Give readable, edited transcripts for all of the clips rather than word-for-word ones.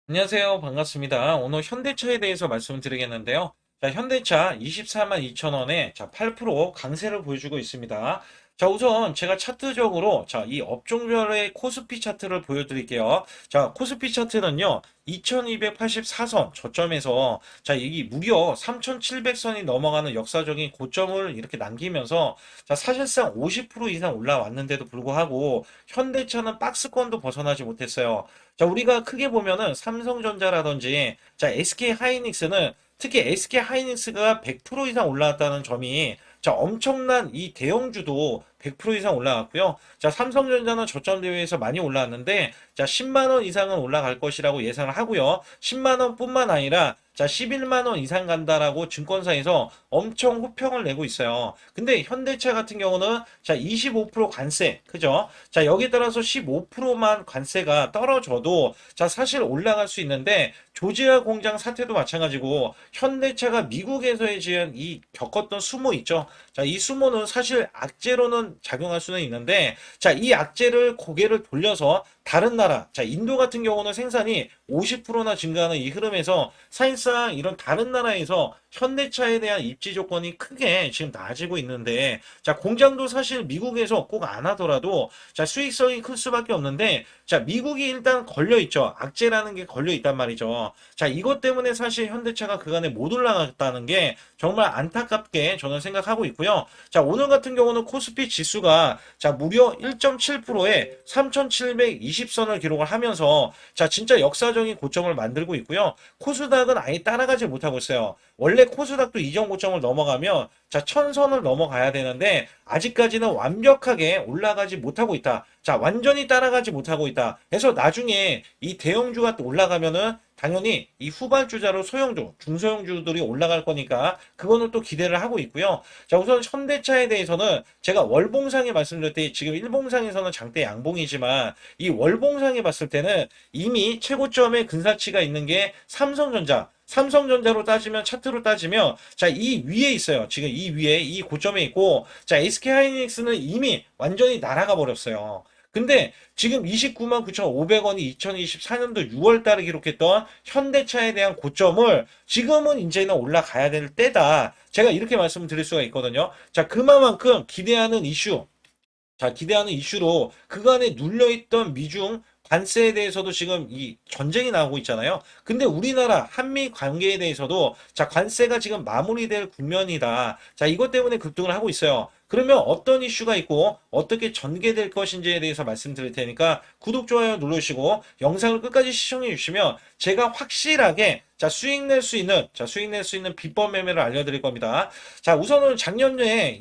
안녕하세요. 반갑습니다. 오늘 현대차에 대해서 말씀을 드리겠는데요. 자, 현대차 24만 2천 원에 8% 강세를 보여주고 있습니다. 자, 우선 제가 차트적으로 이 업종별의 코스피 차트를 보여드릴게요. 자, 코스피 차트는요. 2284선 저점에서 이게 무려 3700선이 넘어가는 역사적인 고점을 이렇게 남기면서 사실상 50% 이상 올라왔는데도 불구하고 현대차는 박스권도 벗어나지 못했어요. 자, 우리가 크게 보면은 삼성전자라든지 SK 하이닉스는 특히 SK 하이닉스가 100% 이상 올라왔다는 점이 엄청난 이 대형주도 100% 이상 올라왔고요. 삼성전자는 저점 대비해서 많이 올라왔는데 10만 원 이상은 올라갈 것이라고 예상을 하고요. 10만 원뿐만 아니라 11만 원 이상 간다라고 증권사에서 엄청 호평을 내고 있어요. 근데 현대차 같은 경우는 25% 관세, 그죠? 여기에 따라서 15%만 관세가 떨어져도 사실 올라갈 수 있는데 조지아 공장 사태도 마찬가지고 현대차가 미국에서의 지은 이 겪었던 수모 있죠. 이 수모는 사실 악재로는 작용할 수는 있는데 이 악재를 고개를 돌려서 다른 나라, 인도 같은 경우는 생산이 50%나 증가하는 이 흐름에서 사실상 이런 다른 나라에서 현대차에 대한 입지 조건이 크게 지금 나아지고 있는데 공장도 사실 미국에서 꼭 안 하더라도 수익성이 클 수밖에 없는데 미국이 일단 걸려 있죠. 악재라는 게 걸려 있단 말이죠. 이것 때문에 사실 현대차가 그간에 못 올라갔다는 게 정말 안타깝게 저는 생각하고 있고요. 오늘 같은 경우는 코스피 지수가 무려 1.7%에 3720선을 기록을 하면서 진짜 역사적인 고점을 만들고 있고요. 코스닥은 아예 따라가지 못하고 있어요. 원래 코스닥도 이전 고점을 넘어가면 1000선을 넘어가야 되는데 아직까지는 완벽하게 올라가지 못하고 있다. 완전히 따라가지 못하고 있다. 그래서 나중에 이 대형주가 또 올라가면은 당연히 이 후발주자로 소형주, 중소형주들이 올라갈 거니까 그거는 또 기대를 하고 있고요. 우선 현대차에 대해서는 제가 월봉상에 말씀드릴 때 지금 일봉상에서는 장대 양봉이지만 이 월봉상에 봤을 때는 이미 최고점의 근사치가 있는 게 삼성전자로 따지면 차트로 따지면 이 위에 있어요. 지금 이 위에 이 고점에 있고 SK 하이닉스는 이미 완전히 날아가 버렸어요. 근데 지금 29만 9,500원이 2024년도 6월 달에 기록했던 현대차에 대한 고점을 지금은 이제는 올라가야 될 때다. 제가 이렇게 말씀을 드릴 수가 있거든요. 그만큼 기대하는 이슈, 기대하는 이슈로 그간에 눌려있던 미중 관세에 대해서도 지금 이 전쟁이 나오고 있잖아요. 근데 우리나라 한미 관계에 대해서도 관세가 지금 마무리될 국면이다. 이것 때문에 급등을 하고 있어요. 그러면 어떤 이슈가 있고 어떻게 전개될 것인지에 대해서 말씀드릴 테니까 구독, 좋아요 눌러주시고 영상을 끝까지 시청해 주시면 제가 확실하게 수익 낼 수 있는 비법 매매를 알려드릴 겁니다. 우선은 작년에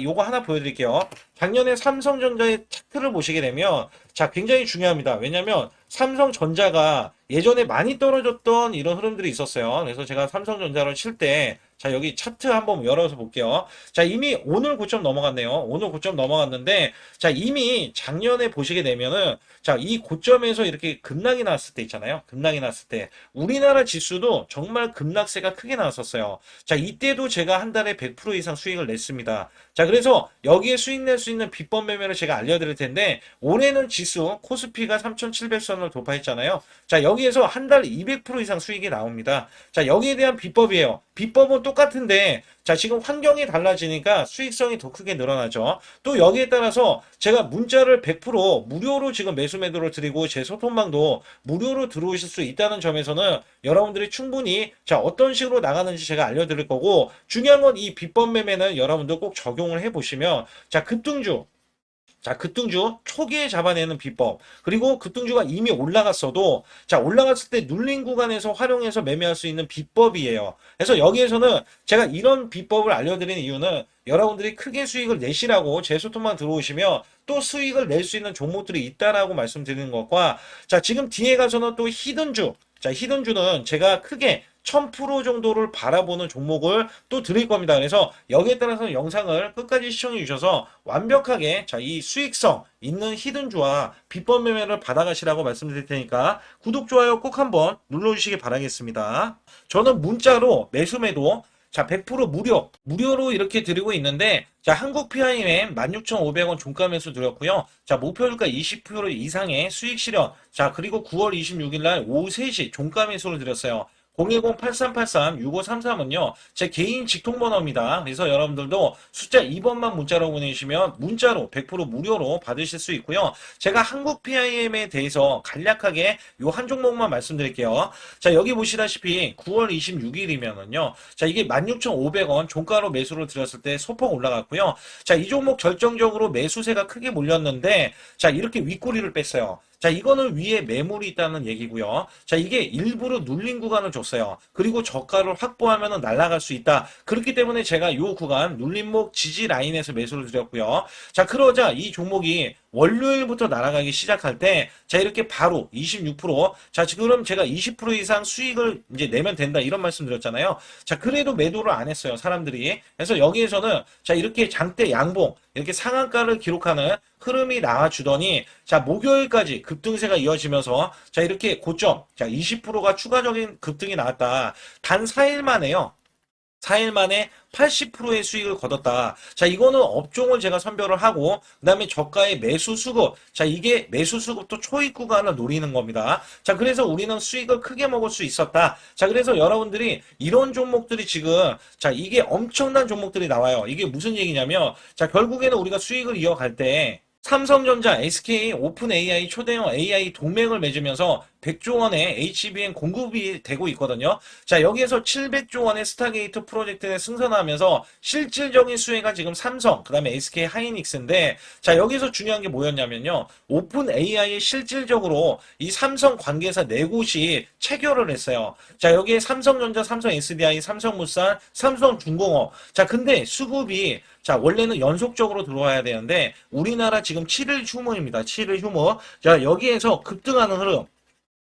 요거 하나 보여드릴게요. 작년에 삼성전자의 차트를 보시게 되면 굉장히 중요합니다. 왜냐면 삼성전자가 예전에 많이 떨어졌던 이런 흐름들이 있었어요. 그래서 제가 삼성전자를 칠 때 여기 차트 한번 열어서 볼게요. 이미 오늘 고점 넘어갔네요. 오늘 고점 넘어갔는데 이미 작년에 보시게 되면은 이 고점에서 이렇게 급락이 나왔을 때 있잖아요. 급락이 나왔을 때 우리나라 지수도 정말 급락세가 크게 나왔었어요. 이때도 제가 한 달에 100% 이상 수익을 냈습니다. 그래서 여기에 수익 낼 수 있는 비법 매매를 제가 알려드릴 텐데 올해는 지수 코스피가 3700선을 돌파했잖아요. 여기에서 한 달 200% 이상 수익이 나옵니다. 여기에 대한 비법이에요. 비법은 똑같은데 지금 환경이 달라지니까 수익성이 더 크게 늘어나죠. 또 여기에 따라서 제가 문자를 100% 무료로 지금 매수 매도를 드리고 제 소통방도 무료로 들어오실 수 있다는 점에서는 여러분들이 충분히 어떤 식으로 나가는지 제가 알려드릴 거고 중요한 건 이 비법 매매는 여러분들 꼭 적용을 해보시면 급등주 초기에 잡아내는 비법 그리고 급등주가 이미 올라갔어도 올라갔을 때 눌린 구간에서 활용해서 매매할 수 있는 비법이에요. 그래서 여기에서는 제가 이런 비법을 알려드리는 이유는 여러분들이 크게 수익을 내시라고 제 소통만 들어오시면 또 수익을 낼 수 있는 종목들이 있다라고 말씀드리는 것과 지금 뒤에 가서는 또 히든주는 제가 크게 1000% 정도를 바라보는 종목을 또 드릴 겁니다. 그래서 여기에 따라서 영상을 끝까지 시청해 주셔서 완벽하게 이 수익성 있는 히든주와 비법 매매를 받아가시라고 말씀드릴 테니까 구독, 좋아요 꼭 한번 눌러주시기 바라겠습니다. 저는 문자로 매수 매도 자, 100% 무료로 이렇게 드리고 있는데, 자, 한국 PIM 16,500원 종가 매수 드렸고요. 자, 목표주가 20% 이상의 수익 실현. 자, 그리고 9월 26일 날 오후 3시 종가 매수를 드렸어요. 010-8383-6533은요, 제 개인 직통번호입니다. 그래서 여러분들도 숫자 2번만 문자로 보내주시면 문자로 100% 무료로 받으실 수 있고요. 제가 한국 PIM에 대해서 간략하게 요 한 종목만 말씀드릴게요. 자, 여기 보시다시피 9월 26일이면은요, 자, 이게 16,500원 종가로 매수를 드렸을 때 소폭 올라갔고요. 자, 이 종목 결정적으로 매수세가 크게 몰렸는데, 자, 이렇게 윗꼬리를 뺐어요. 자, 이거는 위에 매물이 있다는 얘기고요. 자, 이게 일부러 눌린 구간을 줬어요. 그리고 저가를 확보하면 날아갈 수 있다. 그렇기 때문에 제가 이 구간 눌림목 지지 라인에서 매수를 드렸고요. 자, 그러자 이 종목이 월요일부터 날아가기 시작할 때, 자, 이렇게 바로 26%, 자, 지금 제가 20% 이상 수익을 이제 내면 된다, 이런 말씀 드렸잖아요. 자, 그래도 매도를 안 했어요, 사람들이. 그래서 여기에서는, 자, 이렇게 장대 양봉, 이렇게 상한가를 기록하는 흐름이 나와주더니, 자, 목요일까지 급등세가 이어지면서, 자, 이렇게 고점, 자, 20%가 추가적인 급등이 나왔다. 단 4일 만에요. 4일 만에 80%의 수익을 거뒀다. 자, 이거는 업종을 제가 선별을 하고, 그 다음에 저가의 매수 수급. 자, 이게 매수 수급도 초입 구간을 노리는 겁니다. 자, 그래서 우리는 수익을 크게 먹을 수 있었다. 자, 그래서 여러분들이 이런 종목들이 지금, 자, 이게 엄청난 종목들이 나와요. 이게 무슨 얘기냐면, 자, 결국에는 우리가 수익을 이어갈 때, 삼성전자, SK, 오픈 AI, 초대형 AI 동맹을 맺으면서 100조 원의 HBM 공급이 되고 있거든요. 자, 여기에서 700조 원의 스타게이트 프로젝트에 승선하면서 실질적인 수혜가 지금 삼성, 그 다음에 SK 하이닉스인데, 자, 여기서 중요한 게 뭐였냐면요. 오픈 AI에 실질적으로 이 삼성 관계사 네 곳이 체결을 했어요. 자, 여기에 삼성전자, 삼성 SDI, 삼성물산, 삼성중공업. 자, 근데 수급이, 자, 원래는 연속적으로 들어와야 되는데, 우리나라 지금 7일 휴무입니다. 7일 휴무. 자, 여기에서 급등하는 흐름.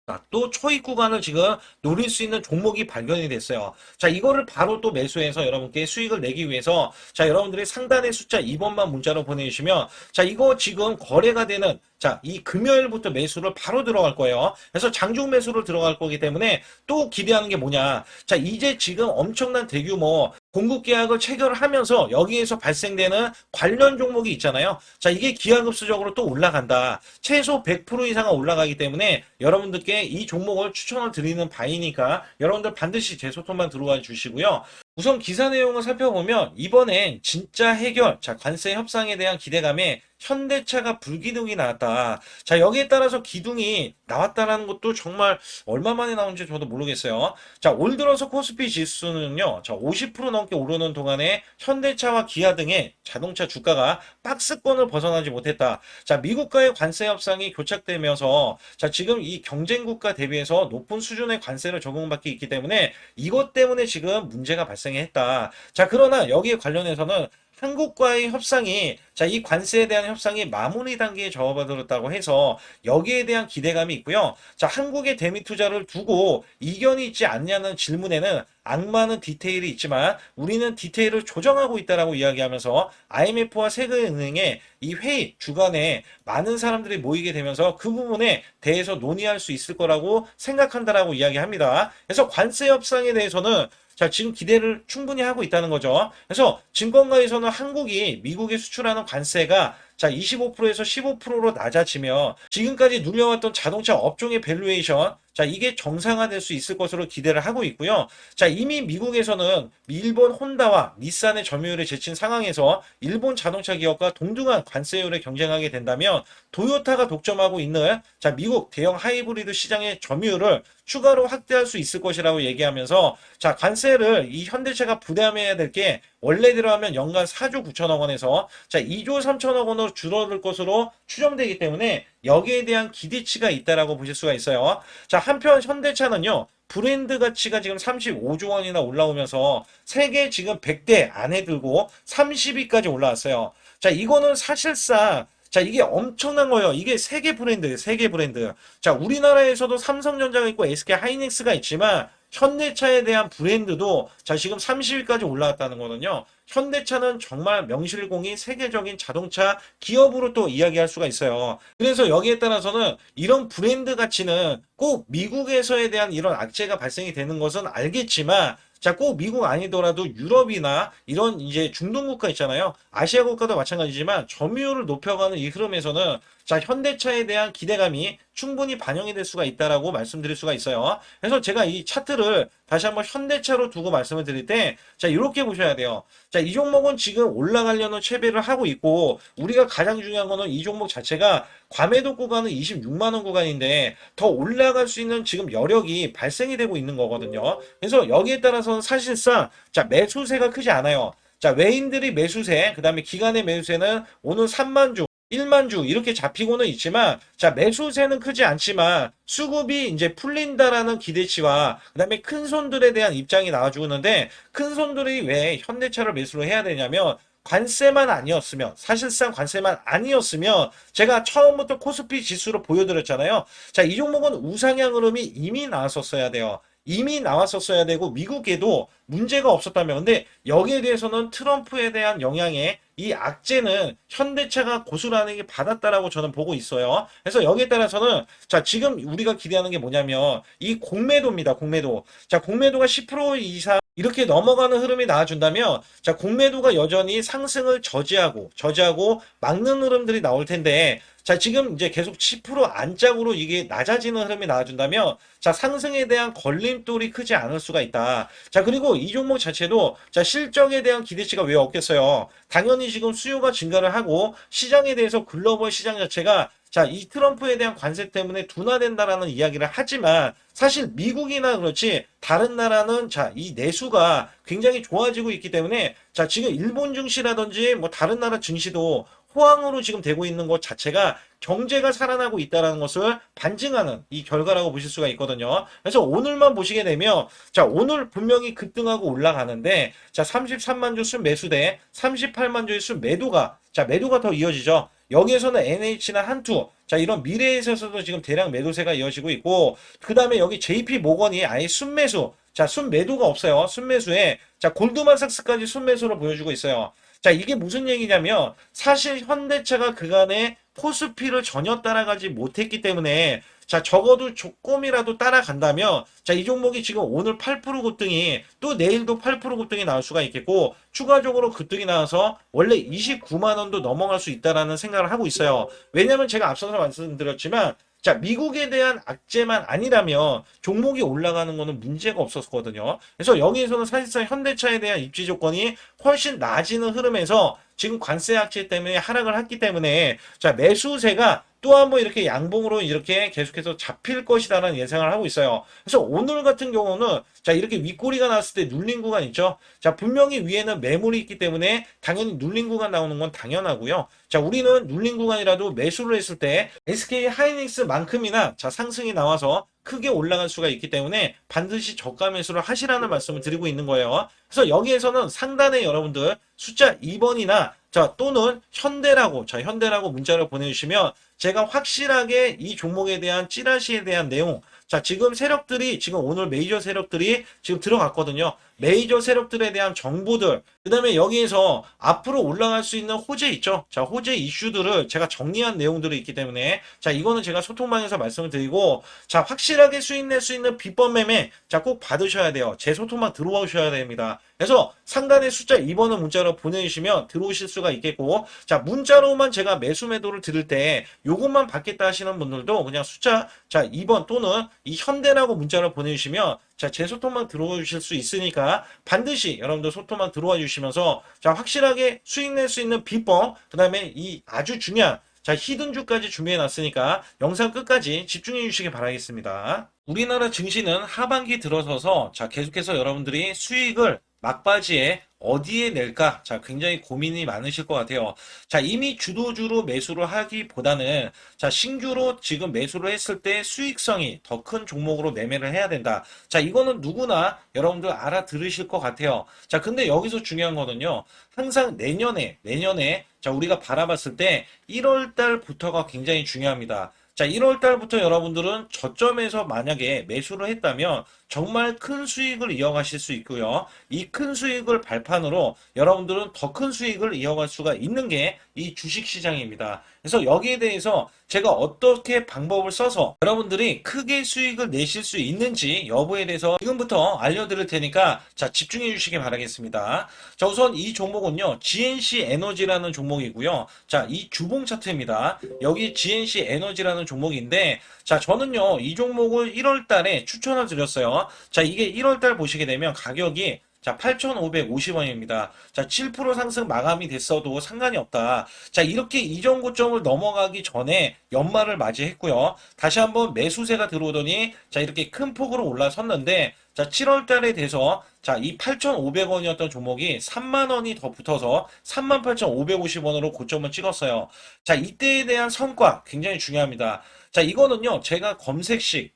자, 또 초입 구간을 지금 노릴 수 있는 종목이 발견이 됐어요. 자, 이거를 바로 또 매수해서 여러분께 수익을 내기 위해서, 자, 여러분들이 상단의 숫자 2번만 문자로 보내주시면, 자, 이거 지금 거래가 되는, 자, 이 금요일부터 매수를 바로 들어갈 거예요. 그래서 장중 매수를 들어갈 거기 때문에 또 기대하는 게 뭐냐. 자, 이제 지금 엄청난 대규모 공급 계약을 체결을 하면서 여기에서 발생되는 관련 종목이 있잖아요. 자, 이게 기하급수적으로 또 올라간다. 최소 100% 이상은 올라가기 때문에 여러분들께 이 종목을 추천을 드리는 바이니까 여러분들 반드시 제 소통만 들어와 주시고요. 우선 기사 내용을 살펴보면 이번엔 진짜 해결, 자, 관세 협상에 대한 기대감에 현대차가 불기둥이 나왔다. 자, 여기에 따라서 기둥이 나왔다라는 것도 정말 얼마 만에 나온지 저도 모르겠어요. 자, 올 들어서 코스피 지수는요, 자, 50% 넘게 오르는 동안에 현대차와 기아 등의 자동차 주가가 박스권을 벗어나지 못했다. 자, 미국과의 관세 협상이 교착되면서, 자, 지금 이 경쟁국가 대비해서 높은 수준의 관세를 적용받기 있기 때문에 이것 때문에 지금 문제가 발생했다. 자, 그러나 여기에 관련해서는 한국과의 협상이, 자, 이 관세에 대한 협상이 마무리 단계에 접어들었다고 해서 여기에 대한 기대감이 있고요. 자, 한국의 대미 투자를 두고 이견이 있지 않냐는 질문에는 악마는 디테일이 있지만 우리는 디테일을 조정하고 있다라고 이야기하면서 IMF와 세계은행의 이 회의 주간에 많은 사람들이 모이게 되면서 그 부분에 대해서 논의할 수 있을 거라고 생각한다라고 이야기합니다. 그래서 관세 협상에 대해서는, 자, 지금 기대를 충분히 하고 있다는 거죠. 그래서 증권가에서는 한국이 미국에 수출하는 관세가, 자, 25%에서 15%로 낮아지며 지금까지 눌려왔던 자동차 업종의 밸류에이션, 자, 이게 정상화될 수 있을 것으로 기대를 하고 있고요. 자, 이미 미국에서는 일본 혼다와 닛산의 점유율에 제친 상황에서 일본 자동차 기업과 동등한 관세율에 경쟁하게 된다면 도요타가 독점하고 있는, 자, 미국 대형 하이브리드 시장의 점유율을 추가로 확대할 수 있을 것이라고 얘기하면서, 자, 관세를 이 현대차가 부담해야 될 게 원래대로 하면 연간 4조 9천억 원에서, 자, 2조 3천억 원으로 줄어들 것으로 추정되기 때문에 여기에 대한 기대치가 있다라고 보실 수가 있어요. 자, 한편 현대차는요, 브랜드 가치가 지금 35조 원이나 올라오면서 세계 지금 100대 안에 들고 30위까지 올라왔어요. 자, 이거는 사실상, 자, 이게 엄청난 거예요. 이게 세계 브랜드예요. 세계 브랜드. 자, 우리나라에서도 삼성전자가 있고 SK 하이닉스가 있지만 현대차에 대한 브랜드도, 자, 지금 30위까지 올라왔다는 거는요. 현대차는 정말 명실공히 세계적인 자동차 기업으로 또 이야기할 수가 있어요. 그래서 여기에 따라서는 이런 브랜드 가치는 꼭 미국에서에 대한 이런 악재가 발생이 되는 것은 알겠지만, 자, 꼭 미국 아니더라도 유럽이나 이런 이제 중동 국가 있잖아요. 아시아 국가도 마찬가지지만 점유율을 높여가는 이 흐름에서는 자, 현대차에 대한 기대감이 충분히 반영이 될 수가 있다라고 말씀드릴 수가 있어요. 그래서 제가 이 차트를 다시 한번 현대차로 두고 말씀을 드릴 때, 자, 이렇게 보셔야 돼요. 자, 이 종목은 지금 올라가려는 채비를 하고 있고, 우리가 가장 중요한 거는 이 종목 자체가 과매도 구간은 26만 원 구간인데, 더 올라갈 수 있는 지금 여력이 발생이 되고 있는 거거든요. 그래서 여기에 따라서는 사실상, 자, 매수세가 크지 않아요. 자, 외인들이 매수세, 그 다음에 기관의 매수세는 오늘 3만 주, 1만 주 이렇게 잡히고는 있지만 자 매수세는 크지 않지만 수급이 이제 풀린다라는 기대치와 그다음에 큰 손들에 대한 입장이 나와주고 있는데 큰 손들이 왜 현대차를 매수를 해야 되냐면 관세만 아니었으면 사실상 관세만 아니었으면 제가 처음부터 코스피 지수로 보여드렸잖아요. 자, 이 종목은 우상향 흐름이 이미 나왔었어야 돼요. 이미 나왔었어야 되고 미국에도 문제가 없었다면 근데 여기에 대해서는 트럼프에 대한 영향에 이 악재는 현대차가 고스란히 받았다라고 저는 보고 있어요. 그래서 여기에 따라서는 자 지금 우리가 기대하는 게 뭐냐면 이 공매도입니다. 공매도. 자 공매도가 10% 이상 이렇게 넘어가는 흐름이 나와준다면 자 공매도가 여전히 상승을 저지하고 막는 흐름들이 나올 텐데 자 지금 이제 계속 10% 안짝으로 이게 낮아지는 흐름이 나와준다면 자 상승에 대한 걸림돌이 크지 않을 수가 있다. 자 그리고 이 종목 자체도 자 실적에 대한 기대치가 왜 없겠어요. 당연히 지금 수요가 증가를 하고 시장에 대해서 글로벌 시장 자체가 자, 이 트럼프에 대한 관세 때문에 둔화된다라는 이야기를 하지만 사실 미국이나 그렇지 다른 나라는 자, 이 내수가 굉장히 좋아지고 있기 때문에 자, 지금 일본 증시라든지 뭐 다른 나라 증시도 호황으로 지금 되고 있는 것 자체가 경제가 살아나고 있다는 것을 반증하는 이 결과라고 보실 수가 있거든요. 그래서 오늘만 보시게 되면 자 오늘 분명히 급등하고 올라가는데 자 33만 주 순 매수대 38만 주의 순 매도가 자 매도가 더 이어지죠. 여기에서는 NH나 한투 자 이런 미래에 있어서도 지금 대량 매도세가 이어지고 있고 그 다음에 여기 JP 모건이 아예 순매수 자 순매도가 없어요. 순매수에 자 골드만삭스까지 순매수로 보여주고 있어요. 자, 이게 무슨 얘기냐면 사실 현대차가 그간에 코스피를 전혀 따라가지 못했기 때문에 자, 적어도 조금이라도 따라간다면 자, 이 종목이 지금 오늘 8% 급등이 또 내일도 8% 급등이 나올 수가 있겠고 추가적으로 급등이 나와서 원래 29만 원도 넘어갈 수 있다라는 생각을 하고 있어요. 왜냐면 제가 앞서서 말씀드렸지만 자, 미국에 대한 악재만 아니라면 종목이 올라가는 거는 문제가 없었거든요. 그래서 여기에서는 사실상 현대차에 대한 입지 조건이 훨씬 나아지는 흐름에서 지금 관세 악재 때문에 하락을 했기 때문에 자, 매수세가 또 한 번 이렇게 양봉으로 이렇게 계속해서 잡힐 것이다라는 예상을 하고 있어요. 그래서 오늘 같은 경우는 자, 이렇게 윗꼬리가 나왔을 때 눌린 구간 있죠? 자, 분명히 위에는 매물이 있기 때문에 당연히 눌린 구간 나오는 건 당연하고요. 자, 우리는 눌린 구간이라도 매수를 했을 때 SK 하이닉스만큼이나 자, 상승이 나와서 크게 올라갈 수가 있기 때문에 반드시 저가 매수를 하시라는 말씀을 드리고 있는 거예요. 그래서 여기에서는 상단에 여러분들 숫자 2번이나 자 또는 현대라고 문자를 보내주시면 제가 확실하게 이 종목에 대한 찌라시에 대한 내용 자 지금 세력들이 지금 오늘 메이저 세력들이 지금 들어갔거든요. 메이저 세력들에 대한 정보들 그 다음에 여기에서 앞으로 올라갈 수 있는 호재 있죠. 자 호재 이슈들을 제가 정리한 내용들이 있기 때문에 자 이거는 제가 소통방에서 말씀을 드리고 자 확실하게 수익 낼 수 있는 비법 매매 자 꼭 받으셔야 돼요. 제 소통방 들어오셔야 됩니다. 그래서 상단에 숫자 2번을 문자로 보내주시면 들어오실 수가 있겠고 자 문자로만 제가 매수 매도를 드릴 때 요것만 받겠다 하시는 분들도 그냥 숫자 자 2번 또는 이 현대라고 문자를 보내주시면 자, 제 소통만 들어와 주실 수 있으니까 반드시 여러분들 소통만 들어와 주시면서 자, 확실하게 수익 낼 수 있는 비법, 그 다음에 이 아주 중요한 자, 히든주까지 준비해 놨으니까 영상 끝까지 집중해 주시기 바라겠습니다. 우리나라 증시는 하반기 들어서서 자, 계속해서 여러분들이 수익을 막바지에 어디에 낼까? 자, 굉장히 고민이 많으실 것 같아요. 자, 이미 주도주로 매수를 하기보다는 자, 신규로 지금 매수를 했을 때 수익성이 더 큰 종목으로 매매를 해야 된다. 자, 이거는 누구나 여러분들 알아들으실 것 같아요. 자, 근데 여기서 중요한 거는요. 항상 내년에 자, 우리가 바라봤을 때 1월 달부터가 굉장히 중요합니다. 자, 1월 달부터 여러분들은 저점에서 만약에 매수를 했다면 정말 큰 수익을 이어가실 수 있고요. 이 큰 수익을 발판으로 여러분들은 더 큰 수익을 이어갈 수가 있는 게 이 주식 시장입니다. 그래서 여기에 대해서 제가 어떻게 방법을 써서 여러분들이 크게 수익을 내실 수 있는지 여부에 대해서 지금부터 알려드릴 테니까 자, 집중해 주시기 바라겠습니다. 자, 우선 이 종목은요, GNC 에너지라는 종목이고요. 자, 이 주봉 차트입니다. 여기 GNC 에너지라는 종목인데, 자, 저는요, 이 종목을 1월 달에 추천을 드렸어요. 자, 이게 1월 달 보시게 되면 가격이 자, 8,550원입니다. 자, 7% 상승 마감이 됐어도 상관이 없다. 자, 이렇게 이전 고점을 넘어가기 전에 연말을 맞이했고요. 다시 한번 매수세가 들어오더니 자, 이렇게 큰 폭으로 올라섰는데 자, 7월 달에 돼서 자, 이 8,500원이었던 종목이 3만 원이 더 붙어서 38,550원으로 고점을 찍었어요. 자, 이때에 대한 성과 굉장히 중요합니다. 자, 이거는요, 제가 검색식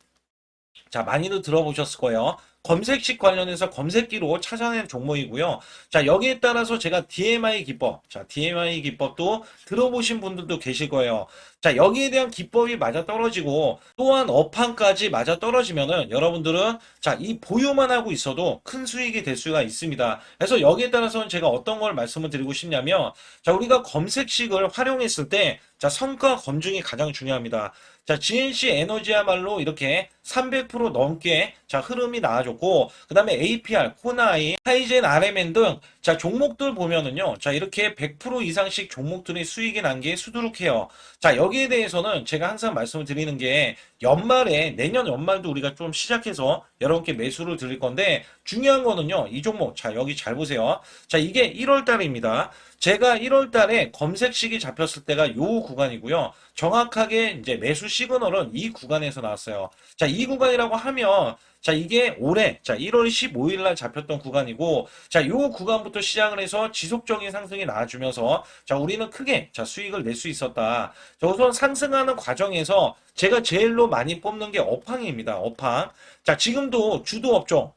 자, 많이들 들어보셨을 거예요. 검색식 관련해서 검색기로 찾아낸 종목이고요. 자, 여기에 따라서 제가 DMI 기법, 자, DMI 기법도 들어보신 분들도 계실 거예요. 자, 여기에 대한 기법이 맞아 떨어지고 또한 업황까지 맞아 떨어지면은 여러분들은 자, 이 보유만 하고 있어도 큰 수익이 될 수가 있습니다. 그래서 여기에 따라서는 제가 어떤 걸 말씀을 드리고 싶냐면 자, 우리가 검색식을 활용했을 때 자, 성과 검증이 가장 중요합니다. 자, GNC 에너지야말로 이렇게 300% 넘게 자, 흐름이 나와줬고, 그 다음에 APR, 코나이, 하이젠, RMN 등 자, 종목들 보면은요. 자, 이렇게 100% 이상씩 종목들이 수익이 난 게 수두룩해요. 자, 여기에 대해서는 제가 항상 말씀을 드리는 게 연말에 내년 연말도 우리가 좀 시작해서 여러분께 매수를 드릴 건데 중요한 거는요. 이 종목 자, 여기 잘 보세요. 자, 이게 1월 달입니다. 제가 1월 달에 검색식이 잡혔을 때가 요 구간이고요. 정확하게 이제 매수 시그널은 이 구간에서 나왔어요. 자, 이 구간이라고 하면 자, 이게 올해 자, 1월 15일 날 잡혔던 구간이고 자, 요 구간부터 시작을 해서 지속적인 상승이 나와주면서 자, 우리는 크게 자, 수익을 낼 수 있었다. 자, 우선 상승하는 과정에서 제가 제일로 많이 뽑는 게 업황입니다. 업황. 자, 지금도 주도 업종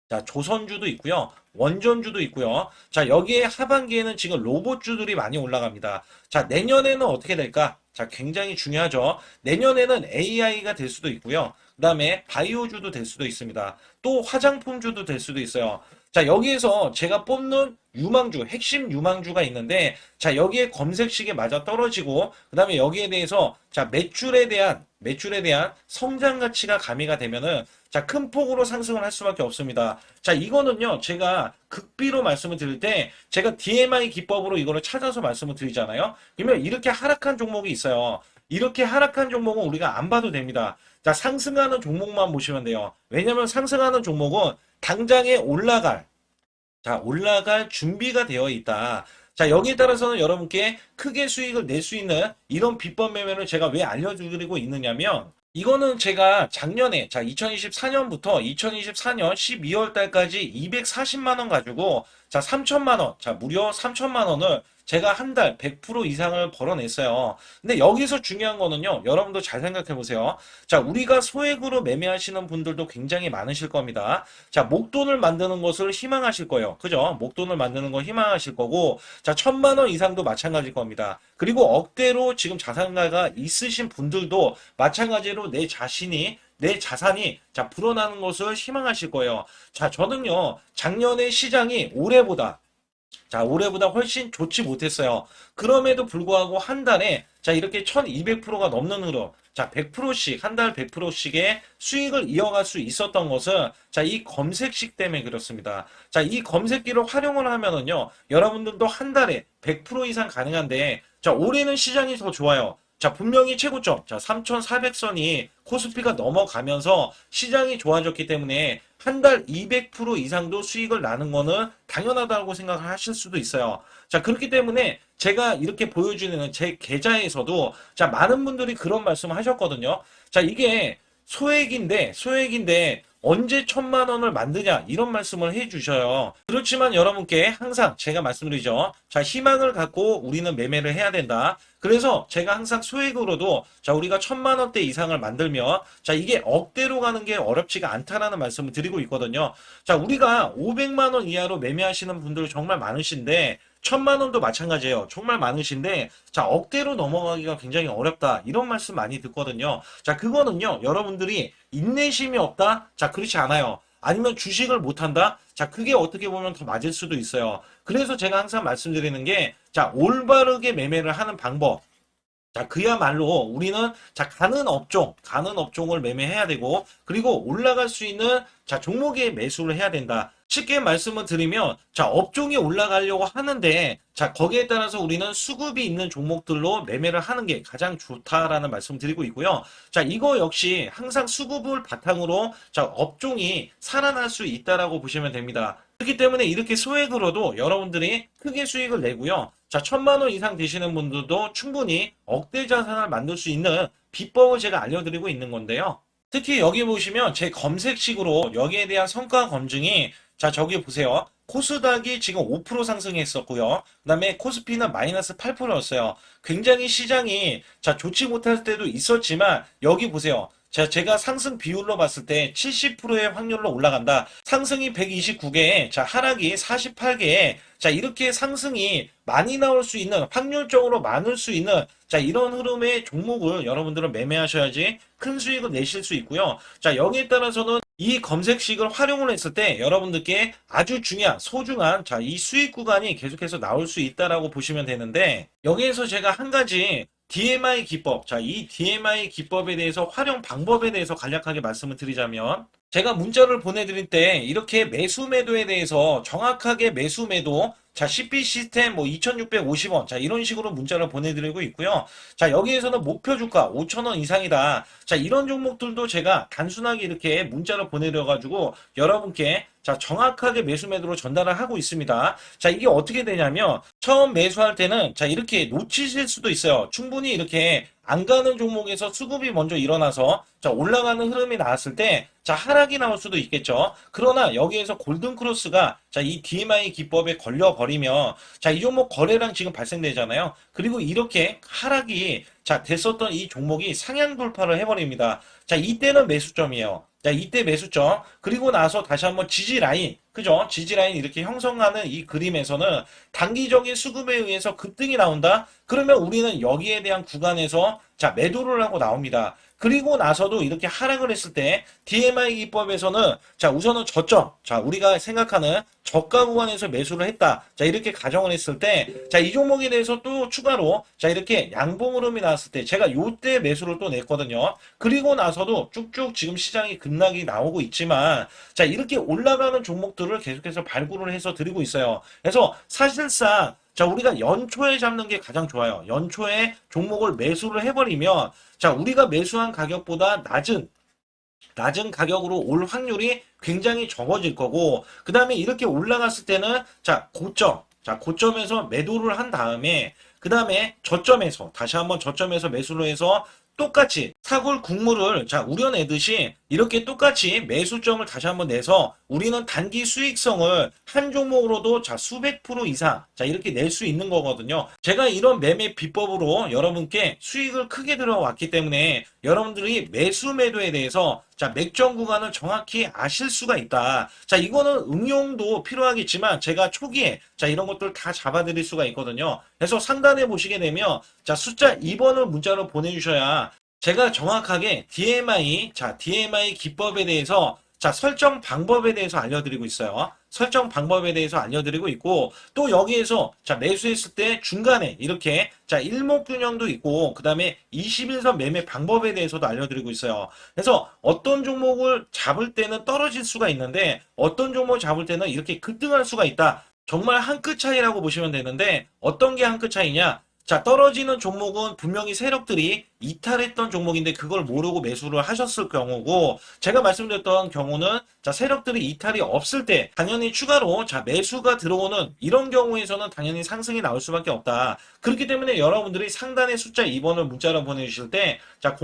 자, 조선주도 있고요. 원전주도 있고요. 자, 여기에 하반기에는 지금 로봇주들이 많이 올라갑니다. 자, 내년에는 어떻게 될까? 자, 굉장히 중요하죠. 내년에는 AI가 될 수도 있고요. 그 다음에 바이오주도 될 수도 있습니다. 또 화장품주도 될 수도 있어요. 자, 여기에서 제가 뽑는 유망주, 핵심 유망주가 있는데, 자, 여기에 검색식에 맞아 떨어지고, 그 다음에 여기에 대해서, 자, 매출에 대한 성장 가치가 가미가 되면은, 자, 큰 폭으로 상승을 할 수밖에 없습니다. 자, 이거는요, 제가 극비로 말씀을 드릴 때, 제가 DMI 기법으로 이거를 찾아서 말씀을 드리잖아요. 그러면 이렇게 하락한 종목이 있어요. 이렇게 하락한 종목은 우리가 안 봐도 됩니다. 자, 상승하는 종목만 보시면 돼요. 왜냐면 상승하는 종목은 당장에 올라갈 준비가 되어 있다. 자, 여기에 따라서는 여러분께 크게 수익을 낼 수 있는 이런 비법 매매를 제가 왜 알려드리고 있느냐면, 이거는 제가 작년에, 자, 2024년부터 2024년 12월 달까지 240만 원 가지고, 자, 3천만 원, 자, 무려 3천만 원을 제가 한 달 100% 이상을 벌어냈어요. 근데 여기서 중요한 거는요, 여러분도 잘 생각해 보세요. 자, 우리가 소액으로 매매하시는 분들도 굉장히 많으실 겁니다. 자, 목돈을 만드는 것을 희망하실 거예요. 그죠? 목돈을 만드는 걸 희망하실 거고, 자, 1,000만 원 이상도 마찬가지일 겁니다. 그리고 억대로 지금 자산가가 있으신 분들도 마찬가지로 내 자산이 자 불어나는 것을 희망하실 거예요. 자, 저는요 작년에 시장이 올해보다 훨씬 좋지 못했어요. 그럼에도 불구하고 한 달에 자 이렇게 1200%가 넘는 흐름, 자 100%씩 한 달 100%씩의 수익을 이어갈 수 있었던 것은 자 이 검색식 때문에 그렇습니다. 자, 이 검색기를 활용을 하면은요 여러분들도 한 달에 100% 이상 가능한데 자 올해는 시장이 더 좋아요. 자, 분명히 최고점, 자, 3,400선이 코스피가 넘어가면서 시장이 좋아졌기 때문에 한 달 200% 이상도 수익을 나는 거는 당연하다고 생각을 하실 수도 있어요. 자, 그렇기 때문에 제가 이렇게 보여주는 제 계좌에서도 자, 많은 분들이 그런 말씀을 하셨거든요. 자, 이게 소액인데 언제 1,000만 원을 만드냐 이런 말씀을 해주셔요. 그렇지만 여러분께 항상 제가 말씀드리죠. 자, 희망을 갖고 우리는 매매를 해야 된다. 그래서 제가 항상 소액으로도 자 우리가 1,000만 원대 이상을 만들면 자 이게 억대로 가는 게 어렵지가 않다라는 말씀을 드리고 있거든요. 자, 우리가 500만 원 이하로 매매하시는 분들 정말 많으신데 1,000만 원도 마찬가지예요. 정말 많으신데 자 억대로 넘어가기가 굉장히 어렵다 이런 말씀 많이 듣거든요. 자, 그거는요 여러분들이 인내심이 없다? 자, 그렇지 않아요. 아니면 주식을 못한다? 자, 그게 어떻게 보면 더 맞을 수도 있어요. 그래서 제가 항상 말씀드리는 게 자 올바르게 매매를 하는 방법, 자, 그야말로 우리는 자, 가는 업종을 매매해야 되고, 그리고 올라갈 수 있는 자, 종목에 매수를 해야 된다. 쉽게 말씀을 드리면, 자, 업종이 올라가려고 하는데, 자, 거기에 따라서 우리는 수급이 있는 종목들로 매매를 하는 게 가장 좋다라는 말씀을 드리고 있고요. 자, 이거 역시 항상 수급을 바탕으로 자, 업종이 살아날 수 있다라고 보시면 됩니다. 그렇기 때문에 이렇게 소액으로도 여러분들이 크게 수익을 내고요. 자, 1,000만 원 이상 되시는 분들도 충분히 억대 자산을 만들 수 있는 비법을 제가 알려드리고 있는 건데요. 특히 여기 보시면 제 검색식으로 여기에 대한 성과 검증이 자, 저기 보세요. 코스닥이 지금 5% 상승했었고요. 그다음에 코스피는 마이너스 8%였어요. 굉장히 시장이 자, 좋지 못할 때도 있었지만 여기 보세요. 자, 제가 상승 비율로 봤을 때 70%의 확률로 올라간다. 상승이 129개에, 자, 하락이 48개에, 자, 이렇게 상승이 많이 나올 수 있는, 확률적으로 많을 수 있는, 자, 이런 흐름의 종목을 여러분들은 매매하셔야지 큰 수익을 내실 수 있고요. 자, 여기에 따라서는 이 검색식을 활용을 했을 때 여러분들께 아주 중요한, 소중한, 자, 이 수익 구간이 계속해서 나올 수 있다라고 보시면 되는데, 여기에서 제가 한 가지 DMI 기법, 자, 이 DMI 기법에 대해서 활용 방법에 대해서 간략하게 말씀을 드리자면, 제가 문자를 보내드릴 때 이렇게 매수 매도에 대해서 정확하게 매수 매도, 자, CP 시스템 뭐 2,650원, 자, 이런 식으로 문자를 보내드리고 있고요. 자, 여기에서는 목표 주가 5,000원 이상이다. 자, 이런 종목들도 제가 단순하게 이렇게 문자를 보내드려가지고 여러분께 자, 정확하게 매수 매도로 전달을 하고 있습니다. 자, 이게 어떻게 되냐면 처음 매수할 때는 자, 이렇게 놓치실 수도 있어요. 충분히 이렇게 안 가는 종목에서 수급이 먼저 일어나서 자, 올라가는 흐름이 나왔을 때 자, 하락이 나올 수도 있겠죠. 그러나 여기에서 골든 크로스가 자, 이 DMI 기법에 걸려 버리면 자, 이 종목 거래량 지금 발생되잖아요. 그리고 이렇게 하락이 자, 됐었던 이 종목이 상향 돌파를 해버립니다. 자, 이때는 매수점이에요. 자, 이때 매수점. 그리고 나서 다시 한번 지지 라인. 그죠? 지지 라인 이렇게 형성하는 이 그림에서는 단기적인 수급에 의해서 급등이 나온다? 그러면 우리는 여기에 대한 구간에서 자, 매도를 하고 나옵니다. 그리고 나서도 이렇게 하락을 했을 때 DMI 기법에서는 자, 우선은 저점. 자, 우리가 생각하는 저가 구간에서 매수를 했다. 자, 이렇게 가정을 했을 때 자, 이 종목에 대해서 또 추가로 자, 이렇게 양봉 흐름이 나왔을 때 제가 요때 매수를 또 냈거든요. 그리고 나서도 쭉쭉 지금 시장이 급락이 나오고 있지만 자, 이렇게 올라가는 종목들을 계속해서 발굴을 해서 드리고 있어요. 그래서 사실상 자, 우리가 연초에 잡는 게 가장 좋아요. 연초에 종목을 매수를 해버리면 자, 우리가 매수한 가격보다 낮은 가격으로 올 확률이 굉장히 적어질 거고, 그 다음에 이렇게 올라갔을 때는, 자, 고점에서 매도를 한 다음에, 그 다음에 저점에서, 다시 한번 저점에서 매수를 해서 똑같이 사골 국물을 자, 우려내듯이 이렇게 똑같이 매수점을 다시 한번 내서 우리는 단기 수익성을 한 종목으로도 자, 수백 프로 이상 자, 이렇게 낼 수 있는 거거든요. 제가 이런 매매 비법으로 여러분께 수익을 크게 들어왔기 때문에 여러분들이 매수 매도에 대해서 자, 맥점 구간을 정확히 아실 수가 있다. 자, 이거는 응용도 필요하겠지만 제가 초기에 자, 이런 것들 다 잡아드릴 수가 있거든요. 그래서 상단에 보시게 되면 자, 숫자 2번을 문자로 보내주셔야 제가 정확하게 DMI, 자, DMI 기법에 대해서 자, 설정 방법에 대해서 알려드리고 있어요. 설정 방법에 대해서 알려드리고 있고, 또 여기에서, 자, 매수했을 때 중간에 이렇게, 자, 일목균형도 있고, 그 다음에 21선 매매 방법에 대해서도 알려드리고 있어요. 그래서 어떤 종목을 잡을 때는 떨어질 수가 있는데, 어떤 종목을 잡을 때는 이렇게 급등할 수가 있다. 정말 한 끗 차이라고 보시면 되는데, 어떤 게 한 끗 차이냐? 자, 떨어지는 종목은 분명히 세력들이 이탈했던 종목인데 그걸 모르고 매수를 하셨을 경우고, 제가 말씀드렸던 경우는 자, 세력들이 이탈이 없을 때 당연히 추가로 자, 매수가 들어오는 이런 경우에서는 당연히 상승이 나올 수밖에 없다. 그렇기 때문에 여러분들이 상단의 숫자 2번을 문자로 보내주실 때 자,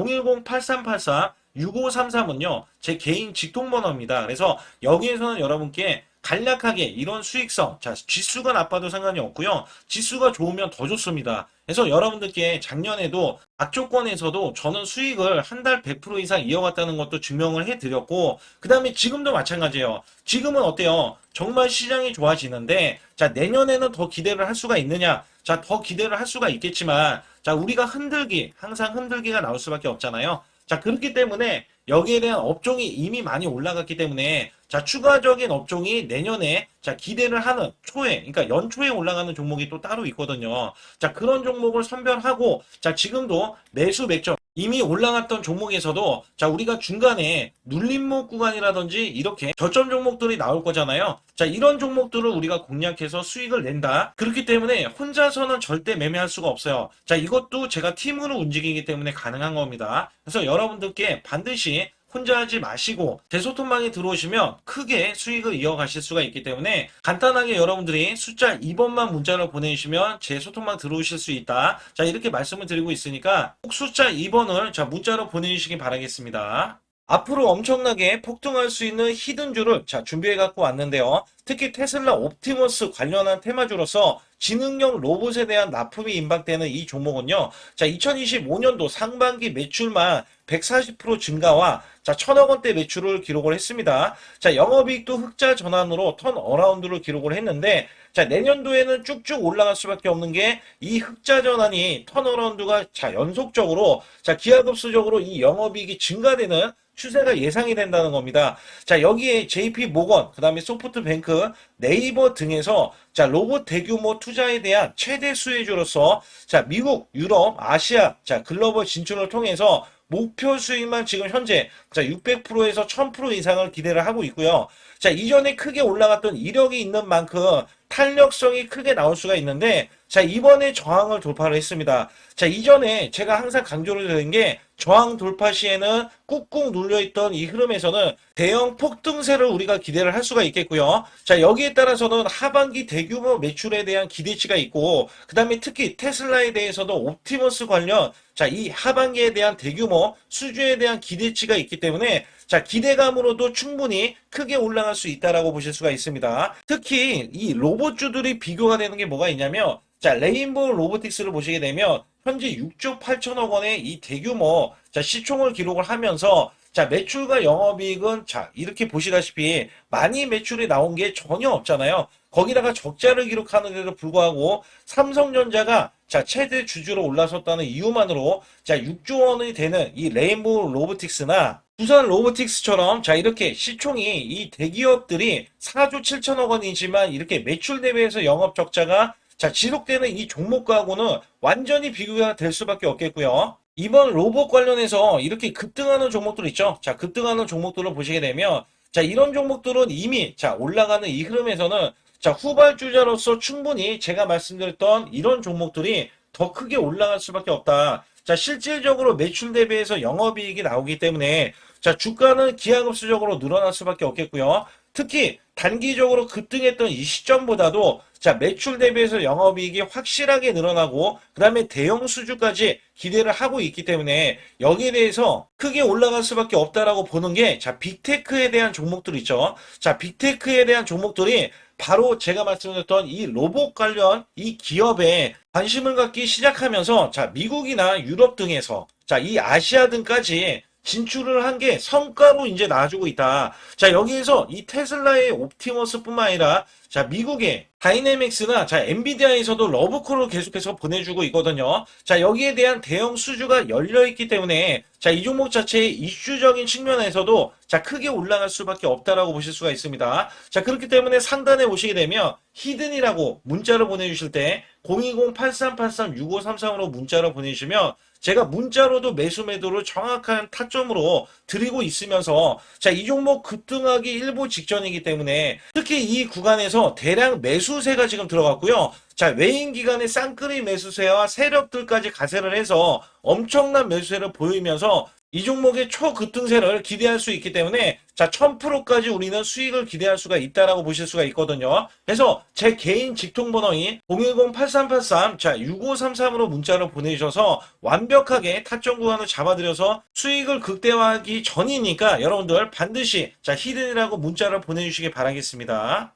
010-8384-6533은요 제 개인 직통번호입니다. 그래서 여기에서는 여러분께 간략하게 이런 수익성, 자, 지수가 나빠도 상관이 없고요. 지수가 좋으면 더 좋습니다. 그래서 여러분들께 작년에도 악조건에서도 저는 수익을 한 달 100% 이상 이어갔다는 것도 증명을 해드렸고, 그 다음에 지금도 마찬가지예요. 지금은 어때요? 정말 시장이 좋아지는데, 자, 내년에는 더 기대를 할 수가 있느냐? 자, 더 기대를 할 수가 있겠지만, 자, 우리가 항상 흔들기가 나올 수밖에 없잖아요. 자, 그렇기 때문에 여기에 대한 업종이 이미 많이 올라갔기 때문에 자, 추가적인 업종이 내년에 자, 기대를 하는 초에, 그러니까 연초에 올라가는 종목이 또 따로 있거든요. 자, 그런 종목을 선별하고 자, 지금도 매수 맥점 이미 올라갔던 종목에서도 자, 우리가 중간에 눌림목 구간이라든지 이렇게 저점 종목들이 나올 거잖아요. 자, 이런 종목들을 우리가 공략해서 수익을 낸다. 그렇기 때문에 혼자서는 절대 매매할 수가 없어요. 자, 이것도 제가 팀으로 움직이기 때문에 가능한 겁니다. 그래서 여러분들께 반드시 혼자 하지 마시고 제 소통방에 들어오시면 크게 수익을 이어가실 수가 있기 때문에 간단하게 여러분들이 숫자 2번만 문자로 보내주시면 제 소통방 들어오실 수 있다. 자, 이렇게 말씀을 드리고 있으니까 꼭 숫자 2번을 자, 문자로 보내주시기 바라겠습니다. 앞으로 엄청나게 폭등할 수 있는 히든주를 자, 준비해 갖고 왔는데요. 특히 테슬라 옵티머스 관련한 테마주로서 지능형 로봇에 대한 납품이 임박되는 이 종목은요. 자, 2025년도 상반기 매출만 140% 증가와 자, 1000억 원대 매출을 기록을 했습니다. 자, 영업이익도 흑자 전환으로 턴 어라운드를 기록을 했는데 자, 내년도에는 쭉쭉 올라갈 수밖에 없는 게 이 흑자 전환이 턴 어라운드가 자, 연속적으로 자, 기하급수적으로 이 영업이익이 증가되는 추세가 예상이 된다는 겁니다. 자, 여기에 JP 모건, 그 다음에 소프트뱅크, 네이버 등에서 자, 로봇 대규모 투자에 대한 최대 수혜주로서 자, 미국, 유럽, 아시아, 자, 글로벌 진출을 통해서 목표 수익만 지금 현재 자, 600%에서 1000% 이상을 기대를 하고 있고요. 자, 이전에 크게 올라갔던 이력이 있는 만큼 탄력성이 크게 나올 수가 있는데 자, 이번에 저항을 돌파를 했습니다. 자, 이전에 제가 항상 강조를 드린 게 저항 돌파 시에는 꾹꾹 눌려있던 이 흐름에서는 대형 폭등세를 우리가 기대를 할 수가 있겠고요. 자, 여기에 따라서는 하반기 대규모 매출에 대한 기대치가 있고 그 다음에 특히 테슬라에 대해서도 옵티머스 관련 자, 이 하반기에 대한 대규모 수주에 대한 기대치가 있기 때문에 자, 기대감으로도 충분히 크게 올라갈 수 있다라고 보실 수가 있습니다. 특히 이 로봇주들이 비교가 되는 게 뭐가 있냐면 자, 레인보우 로보틱스를 보시게 되면 현재 6조 8천억 원의 이 대규모 자, 시총을 기록을 하면서 자, 매출과 영업이익은 자, 이렇게 보시다시피 많이 매출이 나온 게 전혀 없잖아요. 거기다가 적자를 기록하는데도 불구하고 삼성전자가 자, 최대 주주로 올라섰다는 이유만으로 자, 6조 원이 되는 이 레인보우 로보틱스나 두산 로보틱스처럼 자, 이렇게 시총이 이 대기업들이 4조 7천억 원이지만 이렇게 매출 대비해서 영업 적자가 자, 지속되는 이 종목하고는 완전히 비교가 될 수밖에 없겠고요. 이번 로봇 관련해서 이렇게 급등하는 종목들 있죠. 자, 급등하는 종목들을 보시게 되면 자, 이런 종목들은 이미 자, 올라가는 이 흐름에서는 자, 후발주자로서 충분히 제가 말씀드렸던 이런 종목들이 더 크게 올라갈 수밖에 없다. 자, 실질적으로 매출 대비해서 영업이익이 나오기 때문에 자, 주가는 기하급수적으로 늘어날 수밖에 없겠고요. 특히 단기적으로 급등했던 이 시점보다도 자, 매출 대비해서 영업이익이 확실하게 늘어나고 그 다음에 대형 수주까지 기대를 하고 있기 때문에 여기에 대해서 크게 올라갈 수밖에 없다라고 보는 게 자, 빅테크에 대한 종목들 있죠. 자, 빅테크에 대한 종목들이 바로 제가 말씀드렸던 이 로봇 관련 이 기업에 관심을 갖기 시작하면서 자, 미국이나 유럽 등에서 자, 이 아시아 등까지 진출을 한 게 성과로 이제 나와주고 있다. 자, 여기에서 이 테슬라의 옵티머스뿐만 아니라 자, 미국의 다이내믹스나 자, 엔비디아에서도 러브콜을 계속해서 보내주고 있거든요. 자, 여기에 대한 대형 수주가 열려있기 때문에 자, 이 종목 자체의 이슈적인 측면에서도 자, 크게 올라갈 수밖에 없다라고 보실 수가 있습니다. 자, 그렇기 때문에 상단에 보시게 되면 히든이라고 문자를 보내주실 때 020-8383-6533으로 문자를 보내주시면 제가 문자로도 매수 매도를 정확한 타점으로 드리고 있으면서 자, 이 종목 급등하기 일보 직전이기 때문에 특히 이 구간에서 대량 매수세가 지금 들어갔고요. 자, 외인 기관의 쌍끌이 매수세와 세력들까지 가세를 해서 엄청난 매수세를 보이면서 이 종목의 초급등세를 기대할 수 있기 때문에 자, 1000%까지 우리는 수익을 기대할 수가 있다라고 보실 수가 있거든요. 그래서 제 개인 직통번호인 010-8383 자, 6533으로 문자를 보내주셔서 완벽하게 타점 구간을 잡아드려서 수익을 극대화하기 전이니까 여러분들 반드시 자, 히든이라고 문자를 보내주시기 바라겠습니다.